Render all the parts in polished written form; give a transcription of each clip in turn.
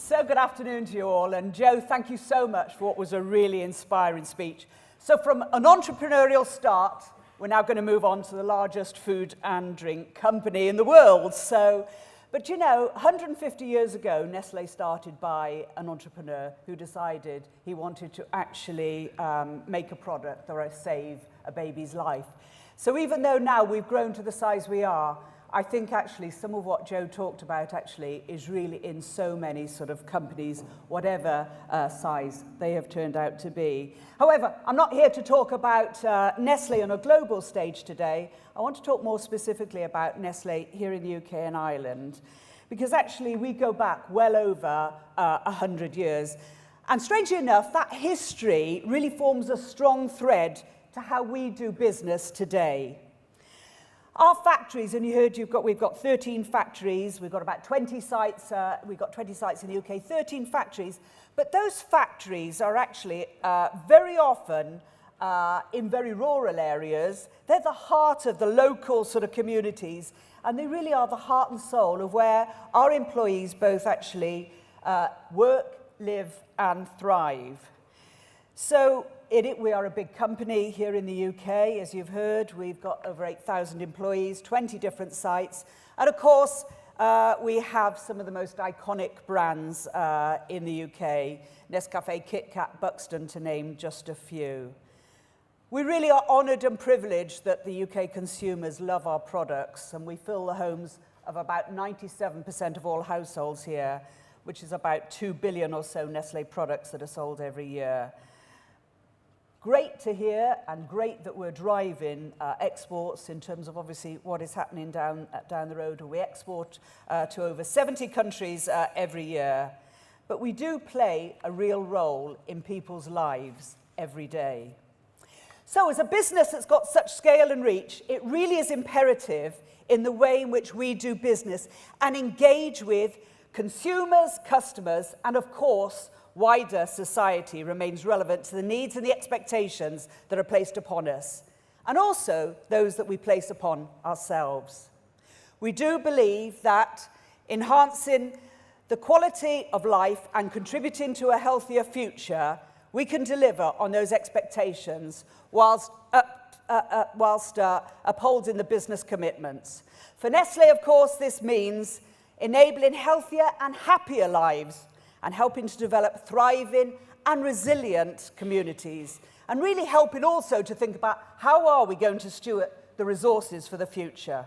So good afternoon to you all, and Joe, thank you so much for what was a really inspiring speech. So from an entrepreneurial start, we're now going to move on to the largest food and drink company in the world. But you know, 150 years ago, Nestlé started by an entrepreneur who decided he wanted to actually make a product or save a baby's life. So even though now we've grown to the size we are, I think actually some of what Joe talked about actually is really in so many sort of companies, whatever size they have turned out to be. However, I'm not here to talk about Nestlé on a global stage today. I want to talk more specifically about Nestlé here in the UK and Ireland, because actually we go back well over 100 years. And strangely enough, that history really forms a strong thread to how we do business today. Our factories, and you heard we've got 13 factories, we've got about 20 sites, we've got 20 sites in the UK, 13 factories, but those factories are actually very often in very rural areas. They're the heart of the local sort of communities, and they really are the heart and soul of where our employees both actually work, live, and thrive. So we are a big company here in the UK, as you've heard. We've got over 8,000 employees, 20 different sites. And of course, we have some of the most iconic brands in the UK, Nescafé, Kit Kat, Buxton, to name just a few. We really are honoured and privileged that the UK consumers love our products, and we fill the homes of about 97% of all households here, which is about 2 billion or so Nestlé products that are sold every year. Great to hear, and great that we're driving exports in terms of obviously what is happening down the road. We export to over 70 countries every year. But we do play a real role in people's lives every day. So as a business that's got such scale and reach, it really is imperative in the way in which we do business and engage with consumers, customers, and of course, wider society remains relevant to the needs and the expectations that are placed upon us, and also those that we place upon ourselves. We do believe that enhancing the quality of life and contributing to a healthier future, we can deliver on those expectations whilst upholding the business commitments. For Nestlé, of course, this means enabling healthier and happier lives, and helping to develop thriving and resilient communities, and really helping also to think about how are we going to steward the resources for the future.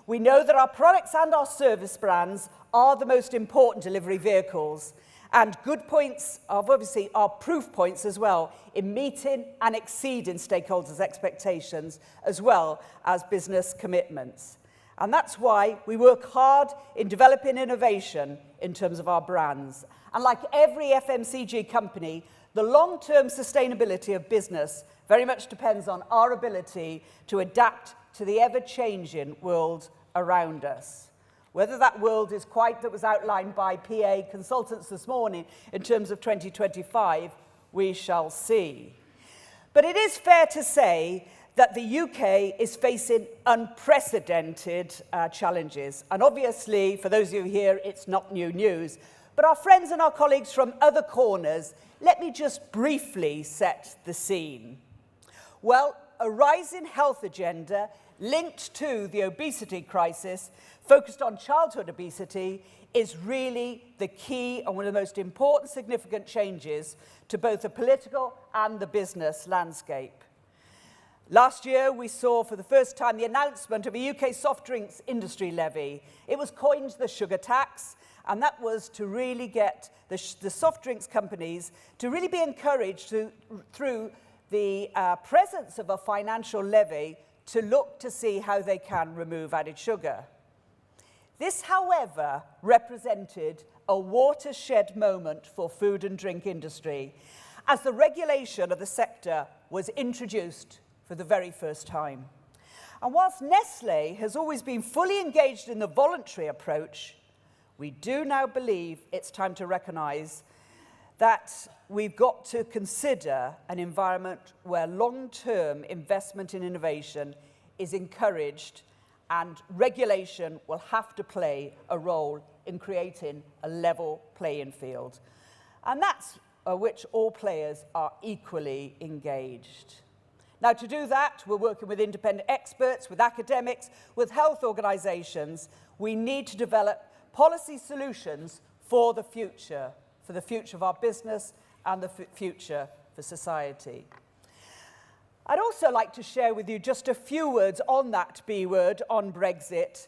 We know that our products and our service brands are the most important delivery vehicles, and good points obviously are proof points as well in meeting and exceeding stakeholders' expectations as well as business commitments. And that's why we work hard in developing innovation in terms of our brands. And like every FMCG company, the long-term sustainability of business very much depends on our ability to adapt to the ever-changing world around us. Whether that world is quite that was outlined by PA consultants this morning in terms of 2025, we shall see. But it is fair to say that the UK is facing unprecedented challenges. And obviously, for those of you here, it's not new news. But our friends and our colleagues from other corners, let me just briefly set the scene. Well, a rising health agenda linked to the obesity crisis, focused on childhood obesity, is really the key and one of the most important significant changes to both the political and the business landscape. Last year, we saw for the first time the announcement of a UK soft drinks industry levy. It was coined the sugar tax, and that was to really get the soft drinks companies to really be encouraged through the presence of a financial levy to look to see how they can remove added sugar. This, however, represented a watershed moment for food and drink industry as the regulation of the sector was introduced for the very first time. And whilst Nestlé has always been fully engaged in the voluntary approach, we do now believe it's time to recognise that we've got to consider an environment where long-term investment in innovation is encouraged, and regulation will have to play a role in creating a level playing field. And that's which all players are equally engaged. Now, to do that, we're working with independent experts, with academics, with health organisations. We need to develop policy solutions for the future of our business and the future for society. I'd also like to share with you just a few words on that B word, on Brexit,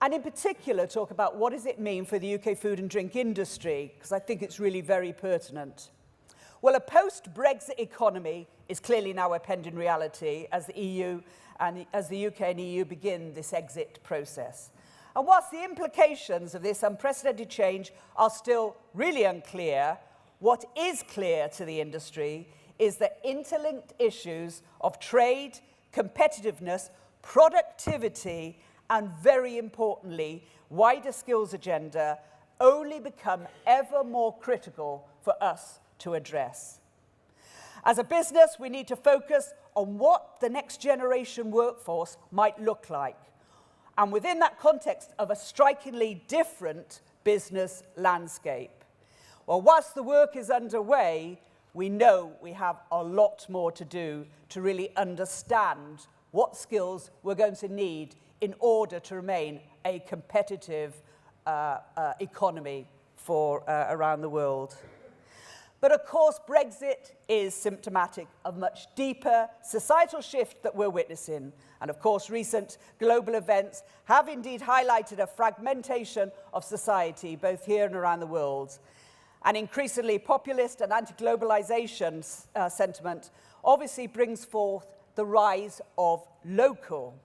and in particular talk about what does it mean for the UK food and drink industry, because I think it's really very pertinent. Well, a post-Brexit economy is clearly now a pending reality as the UK and EU begin this exit process. And whilst the implications of this unprecedented change are still really unclear, what is clear to the industry is that interlinked issues of trade, competitiveness, productivity, and very importantly, wider skills agenda only become ever more critical for us to address. As a business, we need to focus on what the next generation workforce might look like, and within that context of a strikingly different business landscape. Well, whilst the work is underway, we know we have a lot more to do to really understand what skills we're going to need in order to remain a competitive economy for around the world. But of course, Brexit is symptomatic of much deeper societal shift that we're witnessing. And of course, recent global events have indeed highlighted a fragmentation of society, both here and around the world. An increasingly populist and anti-globalization sentiment obviously brings forth the rise of local.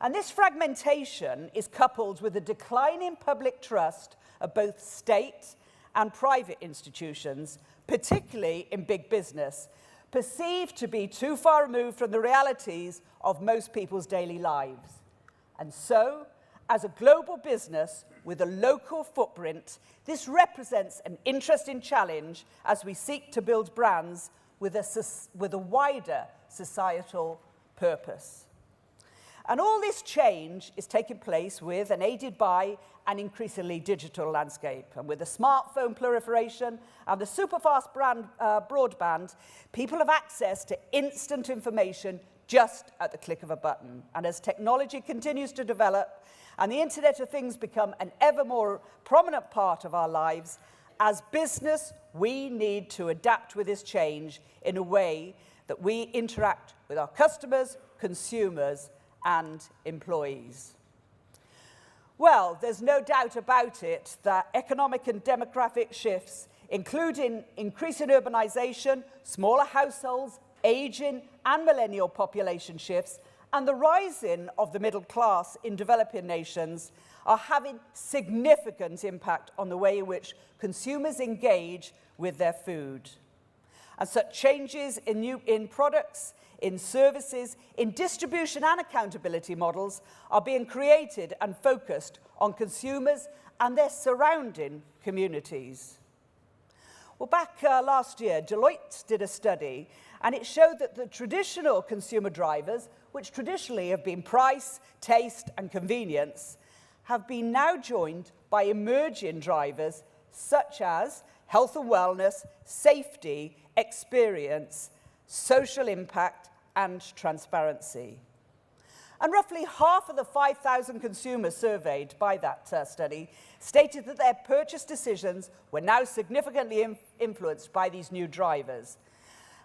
And this fragmentation is coupled with a decline in public trust of both state and private institutions, particularly in big business, perceived to be too far removed from the realities of most people's daily lives. And so, as a global business with a local footprint, this represents an interesting challenge as we seek to build brands with a wider societal purpose. And all this change is taking place with and aided by an increasingly digital landscape. And with the smartphone proliferation and the superfast broadband, people have access to instant information just at the click of a button. And as technology continues to develop and the Internet of Things become an ever more prominent part of our lives, as business, we need to adapt with this change in a way that we interact with our customers, consumers, and employees. Well, there's no doubt about it that economic and demographic shifts, including increasing urbanization, smaller households, aging and millennial population shifts, and the rising of the middle class in developing nations are having significant impact on the way in which consumers engage with their food. And such changes in products, in services, in distribution and accountability models are being created and focused on consumers and their surrounding communities. Well, back last year, Deloitte did a study, and it showed that the traditional consumer drivers, which traditionally have been price, taste, and convenience, have been now joined by emerging drivers such as health and wellness, safety, experience, social impact, and transparency. And roughly half of the 5,000 consumers surveyed by that study stated that their purchase decisions were now significantly influenced by these new drivers.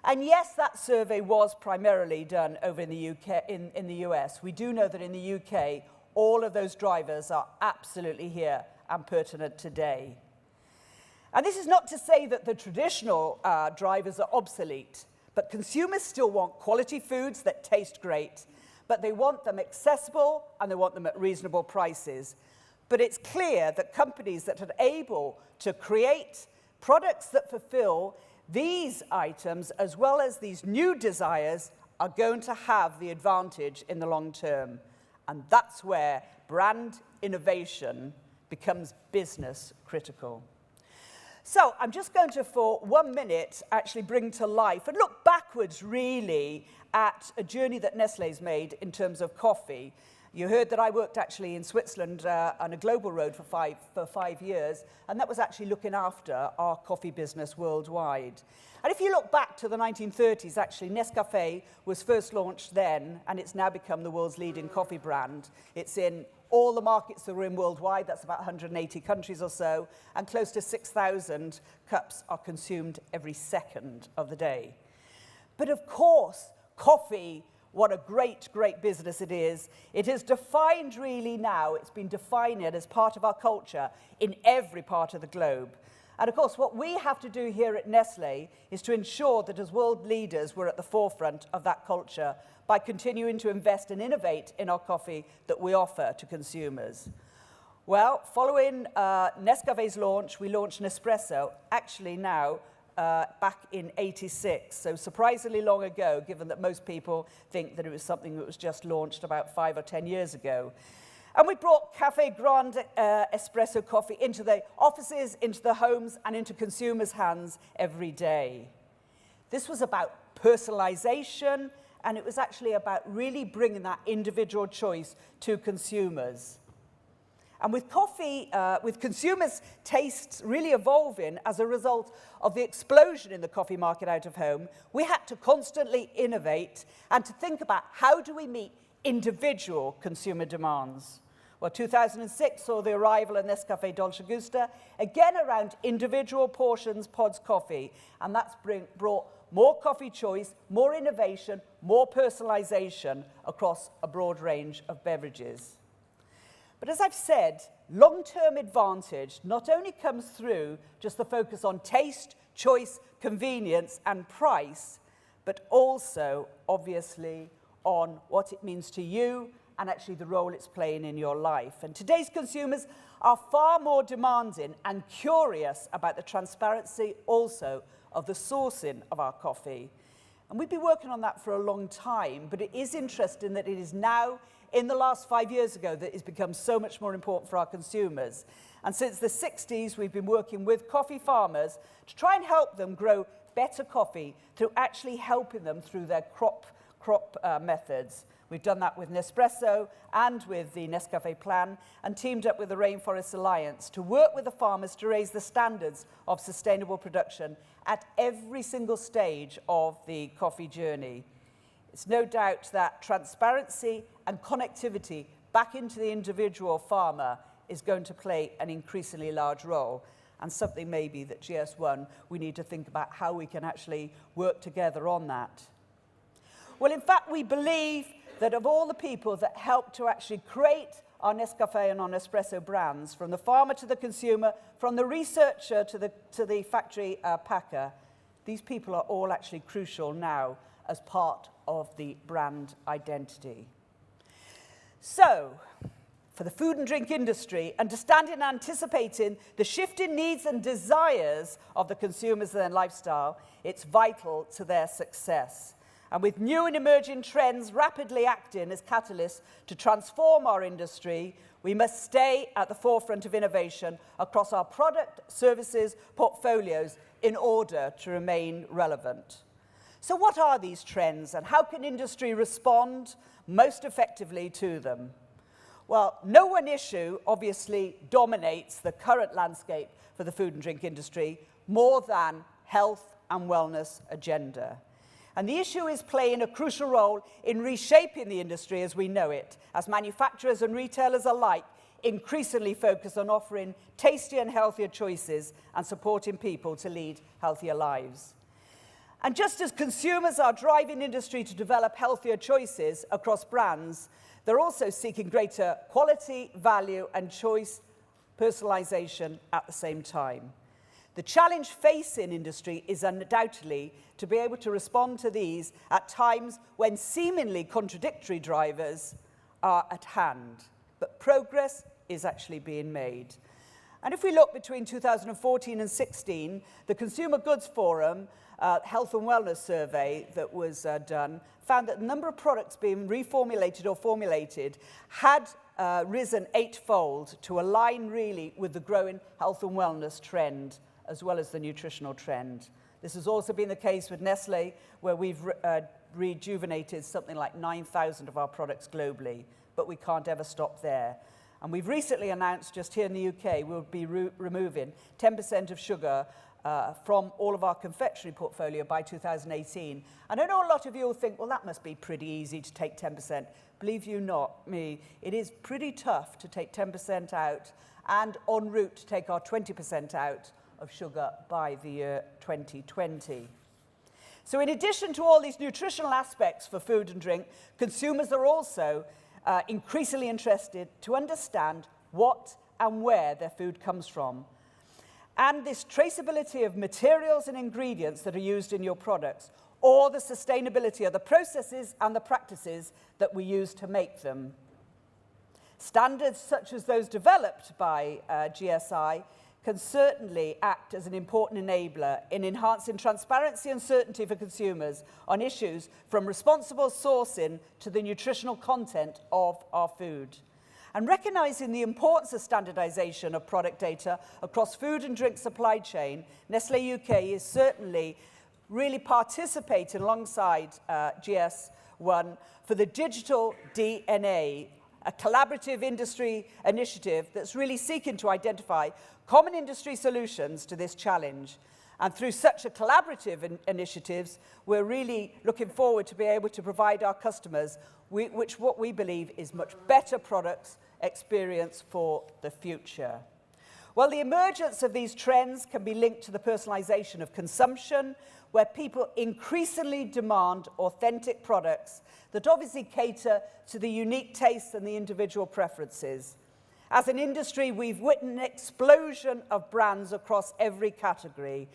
And yes, that survey was primarily done over in the UK, in the US. We do know that in the UK, all of those drivers are absolutely here and pertinent today. And this is not to say that the traditional drivers are obsolete, but consumers still want quality foods that taste great, but they want them accessible and they want them at reasonable prices. But it's clear that companies that are able to create products that fulfill these items as well as these new desires are going to have the advantage in the long term. And that's where brand innovation becomes business critical. So I'm just going to, for 1 minute, actually bring to life and look backwards, really, at a journey that Nestlé's made in terms of coffee. You heard that I worked actually in Switzerland on a global road for five years, and that was actually looking after our coffee business worldwide. And if you look back to the 1930s, actually, Nescafé was first launched then, and it's now become the world's leading coffee brand. It's in all the markets that we're in worldwide, that's about 180 countries or so, and close to 6,000 cups are consumed every second of the day. But of course, coffee, what a great, great business it is. It is defined really now, it's been defined as part of our culture in every part of the globe. And of course, what we have to do here at Nestlé is to ensure that as world leaders, we're at the forefront of that culture by continuing to invest and innovate in our coffee that we offer to consumers. Well, following Nescafé's launch, we launched Nespresso, actually now, back in '86, so surprisingly long ago, given that most people think that it was something that was just launched about 5 or 10 years ago. And we brought Café Grande espresso coffee into the offices, into the homes, and into consumers' hands every day. This was about personalization, and it was actually about really bringing that individual choice to consumers. And with coffee, with consumers' tastes really evolving as a result of the explosion in the coffee market out of home, we had to constantly innovate and to think about how do we meet individual consumer demands. Well, 2006 saw the arrival of Nescafé Dolce Gusto, again around individual portions pods coffee, and that's brought more coffee choice, more innovation, more personalization across a broad range of beverages. But as I've said, long-term advantage not only comes through just the focus on taste, choice, convenience, and price, but also, obviously, on what it means to you and actually the role it's playing in your life. And today's consumers are far more demanding and curious about the transparency also of the sourcing of our coffee. And we've been working on that for a long time, but it is interesting that it is now, in the last 5 years ago, that it's become so much more important for our consumers. And since the 60s, we've been working with coffee farmers to try and help them grow better coffee through actually helping them through their crop methods. We've done that with Nespresso and with the Nescafé Plan, and teamed up with the Rainforest Alliance to work with the farmers to raise the standards of sustainable production at every single stage of the coffee journey. It's no doubt that transparency and connectivity back into the individual farmer is going to play an increasingly large role, and something maybe that GS1, we need to think about how we can actually work together on that. Well, in fact, we believe that of all the people that helped to actually create our Nescafé and our Nespresso brands, from the farmer to the consumer, from the researcher to the factory packer, these people are all actually crucial now as part of the brand identity. So, for the food and drink industry, understanding and anticipating the shifting needs and desires of the consumers and their lifestyle, it's vital to their success. And with new and emerging trends rapidly acting as catalysts to transform our industry, we must stay at the forefront of innovation across our product, services, portfolios in order to remain relevant. So what are these trends, and how can industry respond most effectively to them? Well, no one issue obviously dominates the current landscape for the food and drink industry more than health and wellness agenda. And the issue is playing a crucial role in reshaping the industry as we know it, as manufacturers and retailers alike increasingly focus on offering tastier and healthier choices and supporting people to lead healthier lives. And just as consumers are driving industry to develop healthier choices across brands, they're also seeking greater quality, value, and choice personalization at the same time. The challenge facing industry is undoubtedly to be able to respond to these at times when seemingly contradictory drivers are at hand. But progress is actually being made. And if we look between 2014 and 16, the Consumer Goods Forum Health and Wellness Survey that was done found that the number of products being reformulated or formulated had risen 8-fold to align really with the growing health and wellness trend as well as the nutritional trend. This has also been the case with Nestlé, where we've rejuvenated something like 9,000 of our products globally, but we can't ever stop there. And we've recently announced, just here in the UK, we'll be removing 10% of sugar from all of our confectionery portfolio by 2018. And I know a lot of you will think, well, that must be pretty easy to take 10%. Believe you not, me, it is pretty tough to take 10% out and en route to take our 20% out of sugar by the year 2020. So in addition to all these nutritional aspects for food and drink, consumers are also increasingly interested to understand what and where their food comes from. And this traceability of materials and ingredients that are used in your products, or the sustainability of the processes and the practices that we use to make them. Standards such as those developed by GSI can certainly act as an important enabler in enhancing transparency and certainty for consumers on issues from responsible sourcing to the nutritional content of our food. And recognising the importance of standardisation of product data across food and drink supply chain, Nestlé UK is certainly really participating alongside GS1 for the Digital DNA, a collaborative industry initiative that's really seeking to identify common industry solutions to this challenge. And through such a collaborative initiatives, we're really looking forward to be able to provide our customers what we believe is much better products experience for the future. Well, the emergence of these trends can be linked to the personalisation of consumption, where people increasingly demand authentic products that obviously cater to the unique tastes and the individual preferences. As an industry, we've witnessed an explosion of brands across every category.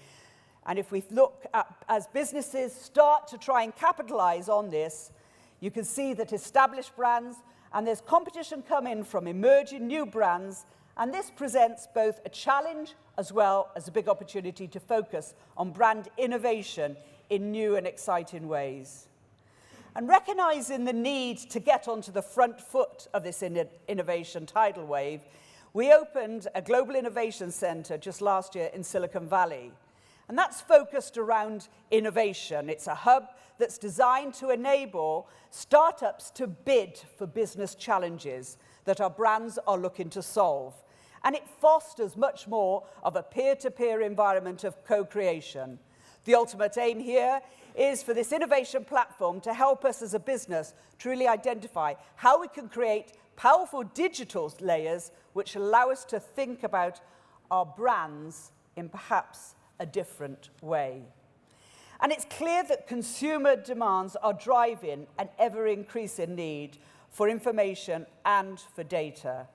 And if we look at, as businesses start to try and capitalise on this, you can see that established brands, and there's competition coming from emerging new brands, and this presents both a challenge as well as a big opportunity to focus on brand innovation in new and exciting ways. And recognising the need to get onto the front foot of this innovation tidal wave, we opened a global innovation centre just last year in Silicon Valley. And that's focused around innovation. It's a hub that's designed to enable startups to bid for business challenges that our brands are looking to solve. And it fosters much more of a peer-to-peer environment of co-creation. The ultimate aim here is for this innovation platform to help us as a business truly identify how we can create powerful digital layers which allow us to think about our brands in perhaps a different way. And it's clear that consumer demands are driving an ever-increasing need for information and for data.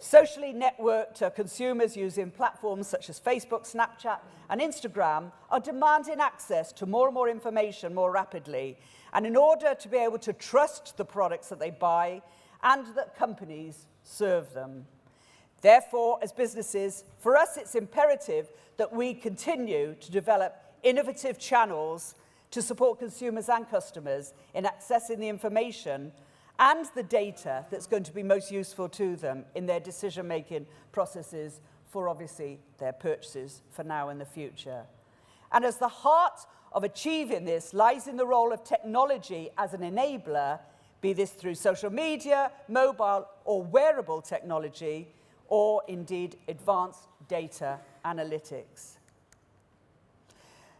Socially networked consumers using platforms such as Facebook, Snapchat, and Instagram are demanding access to more and more information more rapidly, and in order to be able to trust the products that they buy and that companies serve them. Therefore, as businesses, for us it's imperative that we continue to develop innovative channels to support consumers and customers in accessing the information and the data that's going to be most useful to them in their decision-making processes for, obviously, their purchases for now and the future. And as the heart of achieving this lies in the role of technology as an enabler, be this through social media, mobile or wearable technology, or indeed advanced data analytics.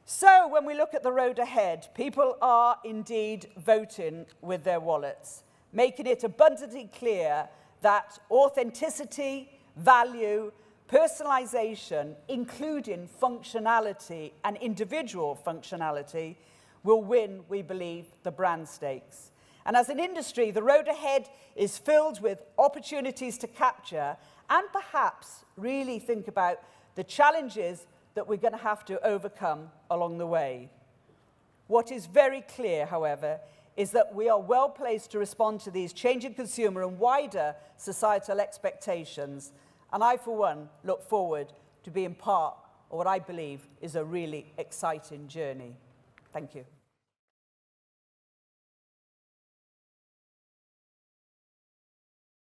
So when we look at the road ahead, people are indeed voting with their wallets, making it abundantly clear that authenticity, value, personalization, including functionality and individual functionality, will win, we believe, the brand stakes. And as an industry, the road ahead is filled with opportunities to capture and perhaps really think about the challenges that we're going to have to overcome along the way. What is very clear, however, is that we are well placed to respond to these changing consumer and wider societal expectations. And I, for one, look forward to being part of what I believe is a really exciting journey. Thank you.